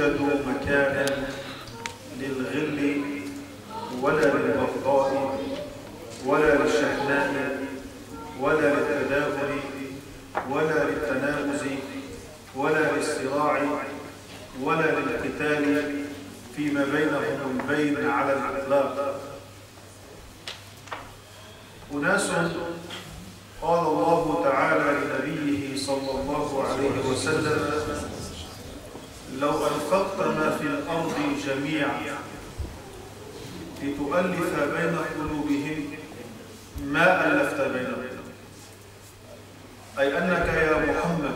يوجد مكان للغل ولا للبغضاء ولا للشحناء ولا للتدابر ولا للتنافس ولا للصراع ولا للقتال فيما بينهم البين على الإطلاق. أناس قال الله تعالى لنبيه صلى الله عليه وسلم: لو أنفقت ما في الأرض جميعا لتؤلف بين قلوبهم ما ألفت بينهم. أي أنك يا محمد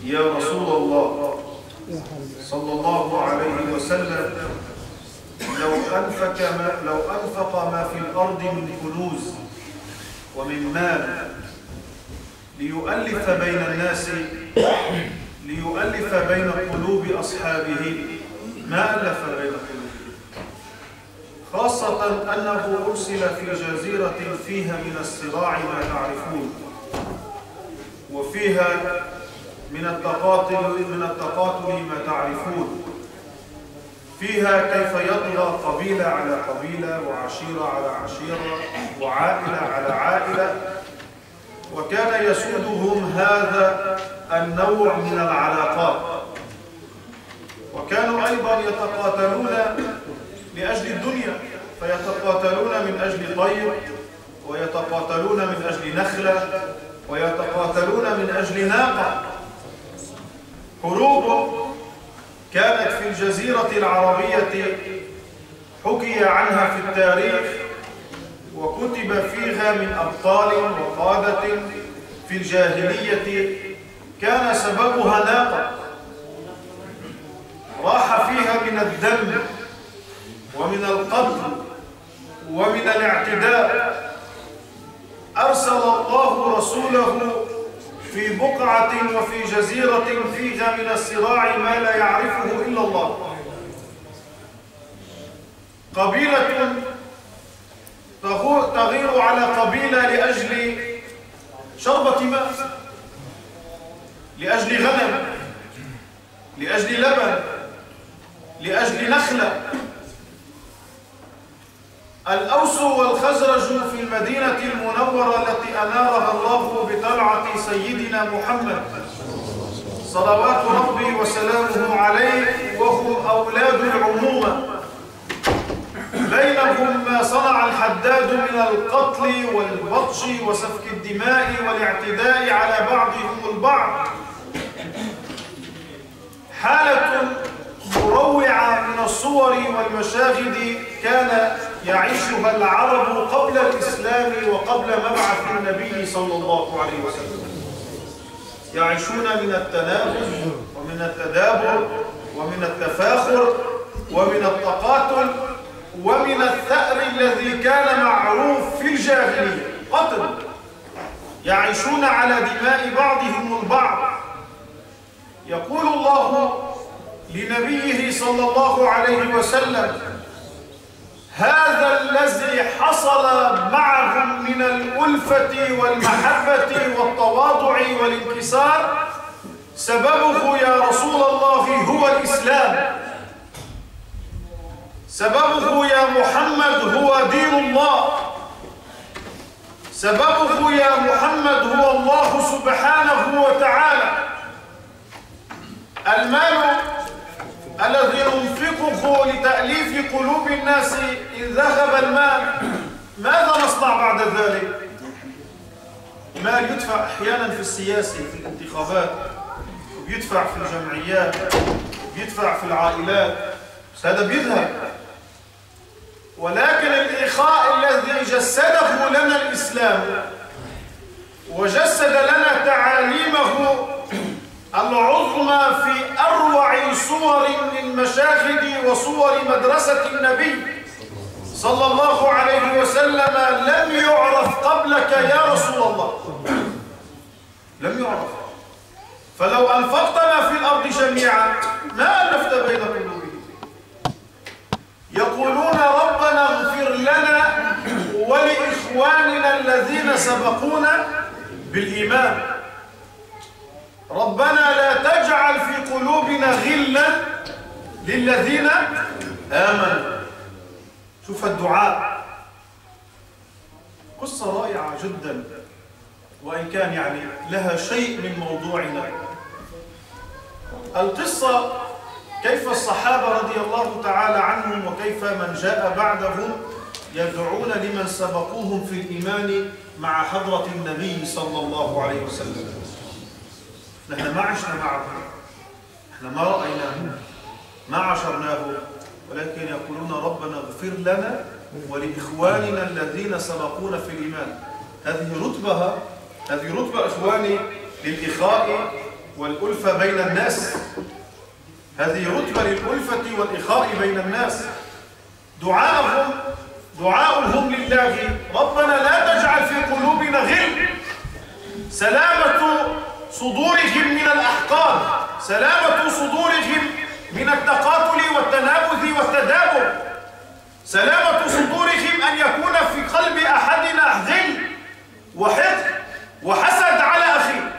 يا رسول الله صلى الله عليه وسلم لو أنفق ما في الأرض من كنوز ومن مال ليؤلف بين الناس، ليؤلف بين قلوب أصحابه، ما ألف بين قلوبهم، خاصة أنه أرسل في جزيرة فيها من الصراع ما تعرفون، وفيها من التقاتل ما تعرفون، فيها كيف يطغى قبيلة على قبيلة وعشيرة على عشيرة وعائلة على عائلة، وكان يسودهم هذا النوع من العلاقات. وكانوا أيضا يتقاتلون لأجل الدنيا، فيتقاتلون من أجل طير، ويتقاتلون من أجل نخلة، ويتقاتلون من أجل ناقة. حروب كانت في الجزيرة العربية حكي عنها في التاريخ وكتب فيها من أبطال وقادة في الجاهلية كان سببها ناقة راح فيها من الدم ومن القتل ومن الاعتداء. أرسل الله رسوله في بقعة وفي جزيرة فيها من الصراع ما لا يعرفه إلا الله. قبيلة تغير على قبيلة لأجل شربة ماء، لأجل غنم، لأجل لبن، لأجل نخلة. الأوس والخزرج في المدينة المنورة التي أنارها الله بطلعة سيدنا محمد صلوات ربي وسلامه عليه، وهم أولاد العمومة، بينهم ما صنع الحداد من القتل والبطش وسفك الدماء والاعتداء على بعضهم البعض. حالة مروعة من الصور والمشاهد كان يعيشها العرب قبل الإسلام وقبل مبعث النبي صلى الله عليه وسلم. يعيشون من التنافس ومن التدابر ومن التفاخر ومن التقاتل ومن الثأر الذي كان معروف في الجاهلية، قتل. يعيشون على دماء بعضهم البعض. يقول الله لنبيه صلى الله عليه وسلم: هذا الذي حصل معهم من الألفة والمحبة والتواضع والانكسار سببه يا رسول الله هو الإسلام، سببه يا محمد هو دين الله، سببه يا محمد هو الله سبحانه وتعالى. المال الذي ننفقه لتأليف قلوب الناس إن ذهب المال، ماذا نصنع بعد ذلك؟ المال يدفع أحيانا في السياسة، في الانتخابات، ويدفع في الجمعيات، ويدفع في العائلات، بس هذا بيذهب. ولكن الإخاء الذي جسده لنا الإسلام وجسد لنا تعاليمه العظمى في أروع صور من مشاهد وصور مدرسة النبي صلى الله عليه وسلم لم يعرف قبلك يا رسول الله، لم يعرف. فلو أنفقت ما في الأرض جميعا ما ألفت بين قلوبهم. يقولون ربنا اغفر لنا ولإخواننا الذين سبقونا بالإيمان. ربنا لا تجعل في قلوبنا غلا للذين آمنوا. شوف الدعاء، قصة رائعة جدا، وإن كان يعني لها شيء من موضوعنا. القصة كيف الصحابة رضي الله تعالى عنهم وكيف من جاء بعدهم يدعون لمن سبقوهم في الإيمان مع حضرة النبي صلى الله عليه وسلم. نحن ما عشنا معه، نحن ما رأيناه، ما عاشرناه، ولكن يقولون ربنا اغفر لنا ولإخواننا الذين سبقونا في الإيمان. هذه رتبة إخواني للإخاء والألفة بين الناس. هذه رتبة للألفة والإخاء بين الناس. دعاؤهم لله ربنا لا تجعل في قلوبنا غل، سلامة صدورهم من الأحقاد، سلامة صدورهم من التقاتل والتنابذ والتدابر، سلامة صدورهم أن يكون في قلب أحدنا غل وحقد وحسد على أخيه.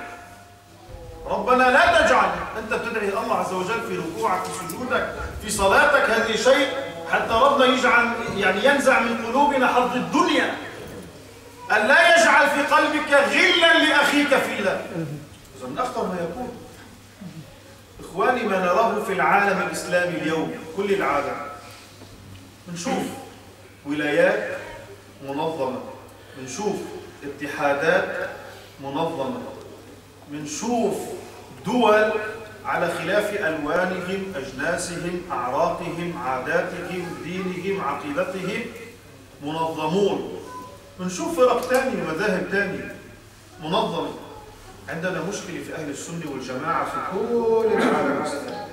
ربنا لا تجعل، أنت بتدعي الله عز وجل في ركوعك في سجودك في صلاتك، هذه شيء حتى ربنا ينزع من قلوبنا حظ الدنيا، أن لا يجعل في قلبك غلا لأخيك في الله. إذا من أخطر ما يكون إخواني ما نراه في العالم الإسلامي اليوم، كل العالم بنشوف ولايات منظمة، بنشوف اتحادات منظمة، بنشوف دول على خلاف ألوانهم، أجناسهم، أعراقهم، عاداتهم، دينهم، عقيدتهم، منظمون. بنشوف فرق تانية ومذاهب تانية منظمة. عندنا مشكلة في أهل السنة والجماعة في كل العالم الإسلامي،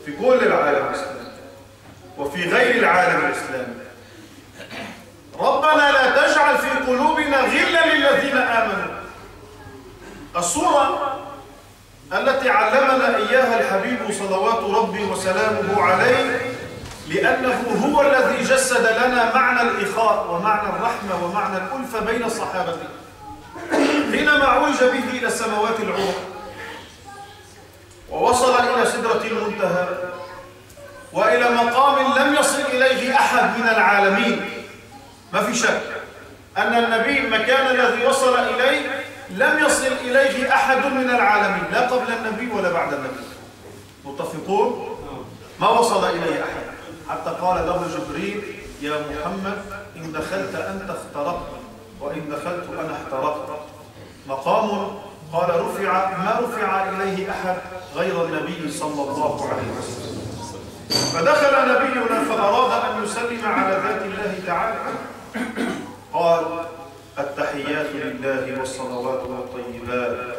في كل العالم الإسلامي وفي غير العالم الإسلامي. ربنا لا تجعل في قلوبنا غلا للذين آمنوا. الصورة التي علمنا إياها الحبيب صلوات ربي وسلامه عليه، لأنه هو الذي جسد لنا معنى الإخاء ومعنى الرحمة ومعنى الألفة بين الصحابة. حينما عرج به إلى السماوات العلى ووصل إلى سدرة المنتهى وإلى مقام لم يصل إليه أحد من العالمين، ما في شك أن النبي المكان الذي وصل إليه لم يصل إليه أحد من العالمين، لا قبل النبي ولا بعد النبي. متفقون؟ ما وصل إليه أحد، حتى قال له جبريل يا محمد إن دخلت أنت اخترقت وإن دخلت أنا احترقت. مقام قال ما رفع إليه أحد غير النبي صلى الله عليه وسلم. فدخل نبينا فأراد أن يسلم على ذات الله تعالى، قال التحيات لله والصلوات والطيبات،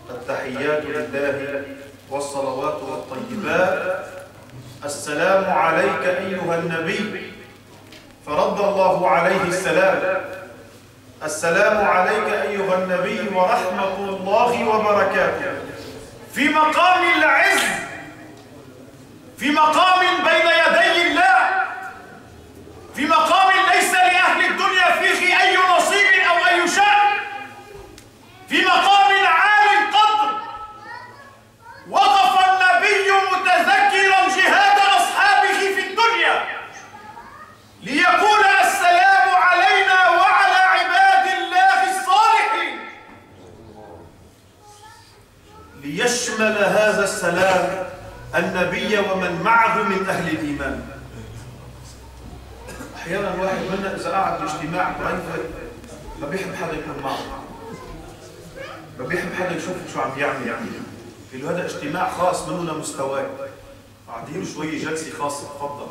التحيات لله والصلوات والطيبات، السلام عليك أيها النبي. فرد الله عليه السلام، السلام عليك أيها النبي ورحمة الله وبركاته، في مقام العز، في مقام بين يدي الله، في مقام ليس لأهل الدنيا فيه أي نصيب أو أي شأن، في مقام عالي القدر. وقف النبي متذكرا جهاد أصحابه في الدنيا ليقول السلام علينا وعلى عباد الله الصالحين، ليشمل هذا السلام النبي ومن معه من أهل الإيمان. أحيانا واحد منا إذا قعد باجتماع برايفت ما بيحب حدا يكون معه، ما بيحب حدا يشوفه شو عم يعمل. في هذا اجتماع خاص منه لمستواه، قاعدين شوية جلسة خاصة، تفضل.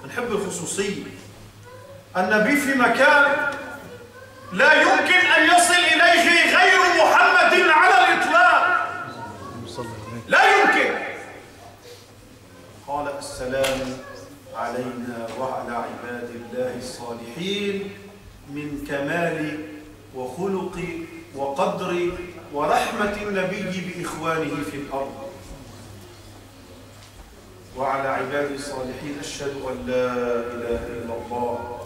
بنحب الخصوصية. النبي في مكان لا يمكن أن يصل إليه غير محمد على الإطلاق، لا يمكن. قال السلام علينا وعلى عباد الله الصالحين من كمال وخلق وقدر ورحمة النبي بإخوانه في الأرض. وعلى عباده الصالحين أشهد أن لا إله إلا الله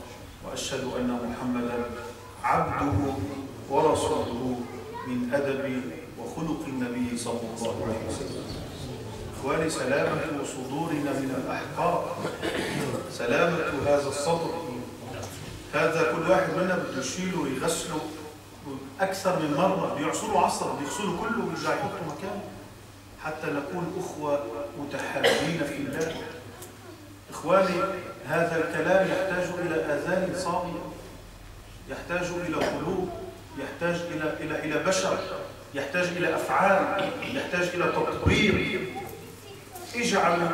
وأشهد أن محمدا عبده ورسوله من أدب وخلق النبي صلى الله عليه وسلم. إخواني، سلامة صدورنا من الأحقاد، سلامة هذا الصدر، هذا كل واحد منا بده يشيله ويغسله أكثر من مرة، بيعصروا عصر بيغسلوا كله ويرجع يحطوا مكانه حتى نكون أخوة متحابين في الله. إخواني، هذا الكلام يحتاج إلى آذان صاغية، يحتاج إلى قلوب، يحتاج إلى بشر، يحتاج إلى أفعال، يحتاج إلى تطبيق. اجعلوا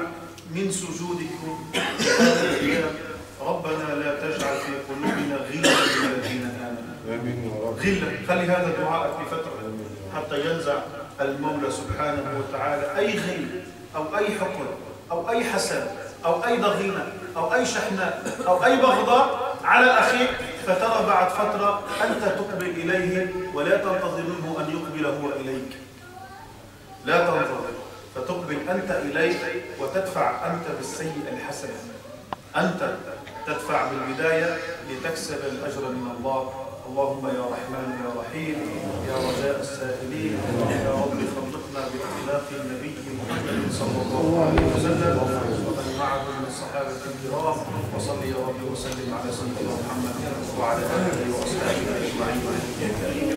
من سجودكم هذه الأيام ربنا لا تجعل في قلوبنا غلا للذين آمنوا. غلا، خلي هذا الدعاء في فترة حتى ينزع المولى سبحانه وتعالى أي غل أو أي حقد أو أي حسد أو أي ضغينة أو أي شحناء أو أي بغضاء على أخيك، فترى بعد فترة أنت تقبل إليه ولا تنتظر منه أن يقبل هو إليك. لا تنتظر، فتقبل أنت إليه وتدفع أنت بالسيء الحسن. أنت تدفع بالبداية لتكسب الأجر من الله. اللهم يا رحمن يا رحيم يا رجاء السائلين، يا رب خلقنا باختلاف النبي محمد صلى الله عليه وسلم ومن معه من الصحابة الكرام، وصل يا رب وسلم على سيدنا محمد وعلى آله وأصحابه أجمعين.